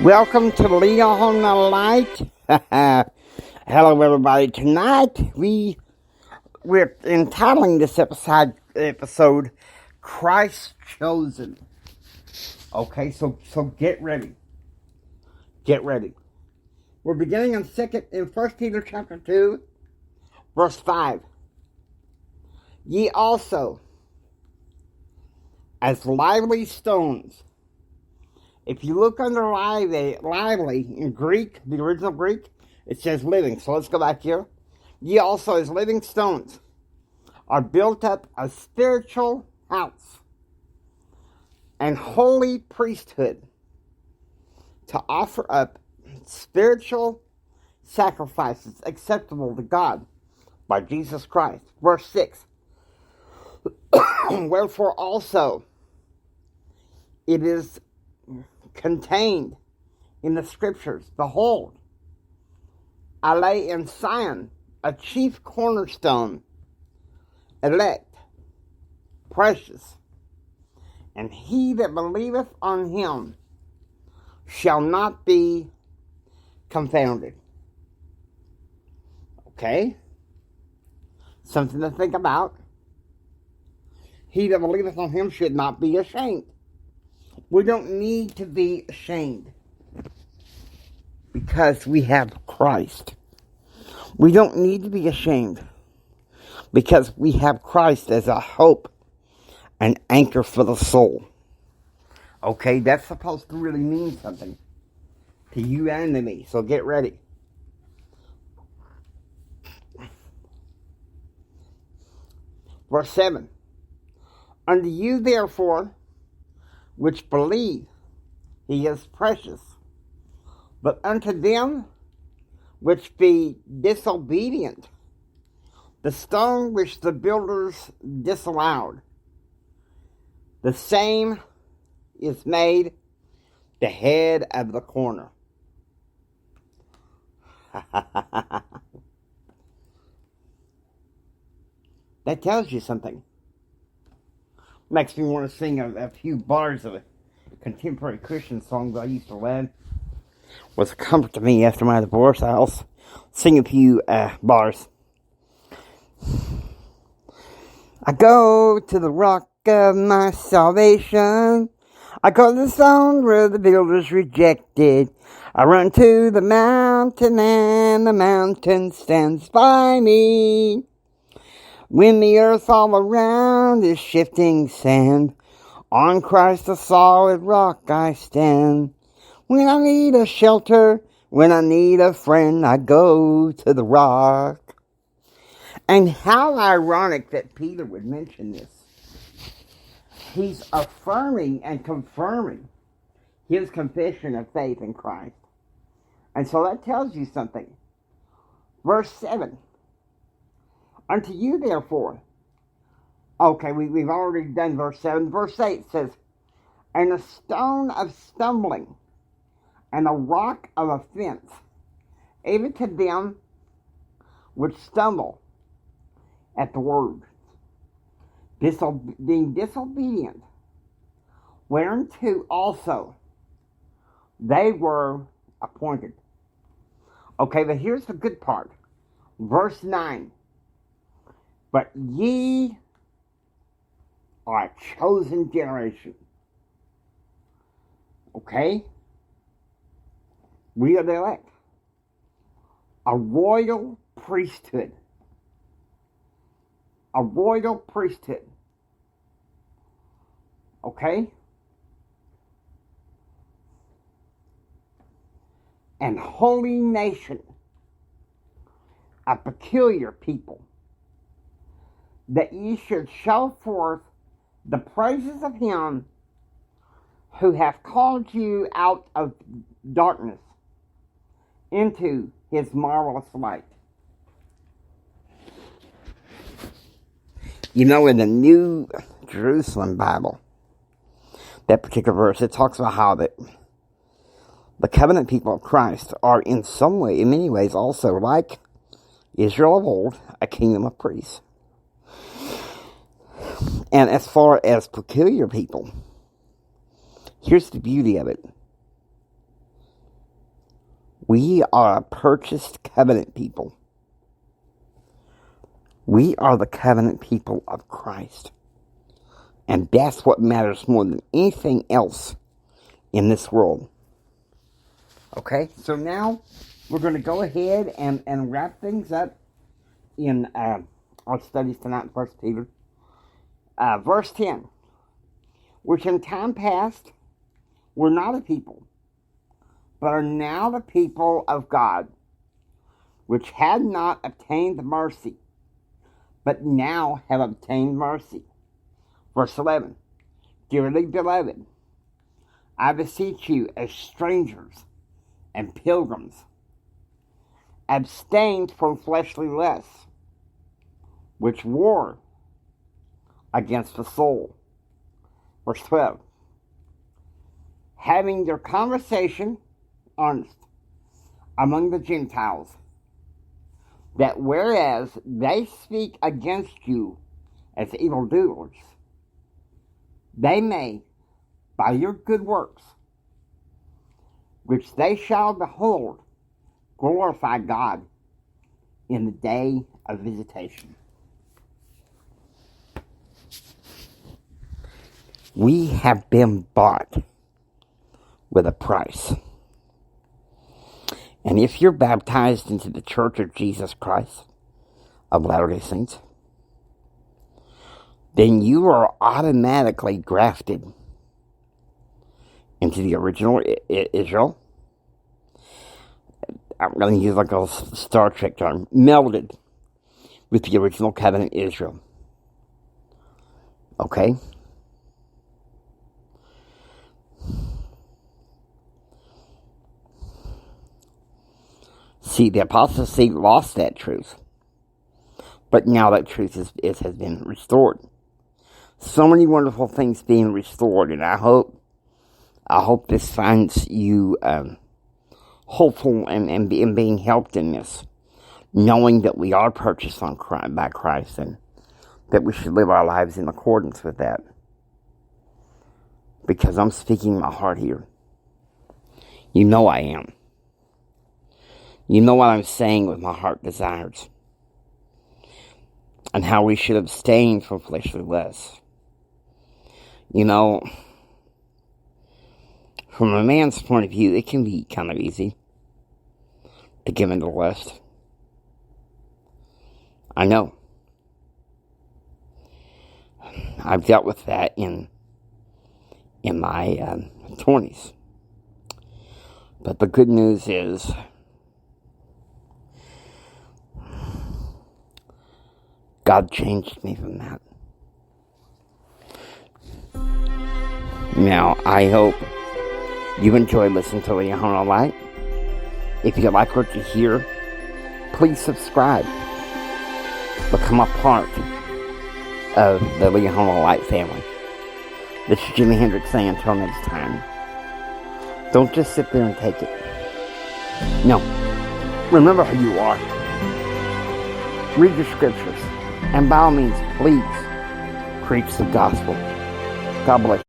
Welcome to Leon the Light. Hello, everybody. Tonight we're entitling this episode "Christ Chosen." Okay, so get ready. Get ready. We're beginning in 1 Peter chapter 2, verse 5. Ye also, as lively stones. If you look under lively in Greek, the original Greek, it says living. So let's go back here. Ye also, as living stones, are built up a spiritual house and holy priesthood to offer up spiritual sacrifices acceptable to God by Jesus Christ. Verse 6. Wherefore also it is contained in the scriptures, behold, I lay in Zion a chief cornerstone, elect, precious, and he that believeth on him shall not be confounded. Okay? Something to think about. He that believeth on him should not be ashamed. We don't need to be ashamed because we have Christ. We don't need to be ashamed because we have Christ as a hope, an anchor for the soul. Okay, that's supposed to really mean something to you and to me, so get ready. Verse 7. Unto you therefore which believe, he is precious. But unto them which be disobedient, the stone which the builders disallowed, the same is made the head of the corner. That tells you something. Makes me want to sing a few bars of a contemporary Christian song that I used to learn. Was a comfort to me after my divorce. I'll sing a few bars. I go to the rock of my salvation. I go to the stone where the builders rejected. I run to the mountain and the mountain stands by me. When the earth all around is shifting sand, on Christ the solid rock I stand. When I need a shelter, when I need a friend, I go to the rock. And how ironic that Peter would mention this. He's affirming and confirming his confession of faith in Christ. And so that tells you something. Verse 7. Unto you therefore. Okay, we've already done verse 7. Verse 8 says, and a stone of stumbling, and a rock of offense, even to them which stumble at the word, being disobedient, whereunto also they were appointed. Okay, but here's the good part. Verse 9. But ye are a chosen generation. Okay? We are the elect. A royal priesthood. A royal priesthood. Okay? And holy nation. A peculiar people. That ye should show forth the praises of him who hath called you out of darkness into his marvelous light. You know, in the New Jerusalem Bible, that particular verse, it talks about how that the covenant people of Christ are in some way, in many ways, also like Israel of old, a kingdom of priests. And as far as peculiar people, here's the beauty of it. We are a purchased covenant people. We are the covenant people of Christ. And that's what matters more than anything else in this world. Okay, so now we're going to go ahead and wrap things up in our studies tonight in 1 Peter. Verse 10. Which in time past were not a people, but are now the people of God, which had not obtained mercy, but now have obtained mercy. Verse 11. Dearly beloved, I beseech you as strangers and pilgrims, abstain from fleshly lusts, which war against the soul. Verse 12. Having your conversation honest among the Gentiles, that whereas they speak against you as evildoers, they may, by your good works, which they shall behold, glorify God in the day of visitation. We have been bought with a price. And if you're baptized into the Church of Jesus Christ of Latter-day Saints, then you are automatically grafted into the original Israel. I'm going to use like a Star Trek term, melded with the original covenant Israel. Okay? See, the apostasy lost that truth. But now that truth has been restored. So many wonderful things being restored, and I hope this finds you hopeful and being helped in this, knowing that we are purchased by Christ and that we should live our lives in accordance with that. Because I'm speaking my heart here. You know I am. You know what I'm saying with my heart desires. And how we should abstain from fleshly lusts. You know, from a man's point of view, it can be kind of easy to give in to lust. I know. I've dealt with that in my 20s. But the good news is, God changed me from that. Now, I hope you enjoy listening to Leahona Light. If you like what you hear, please subscribe. Become a part of the Leahona Light family. This is Jimi Hendrix saying until next time. Don't just sit there and take it. No. Remember who you are. Read your scriptures. And by all means, please preach the gospel. God bless you.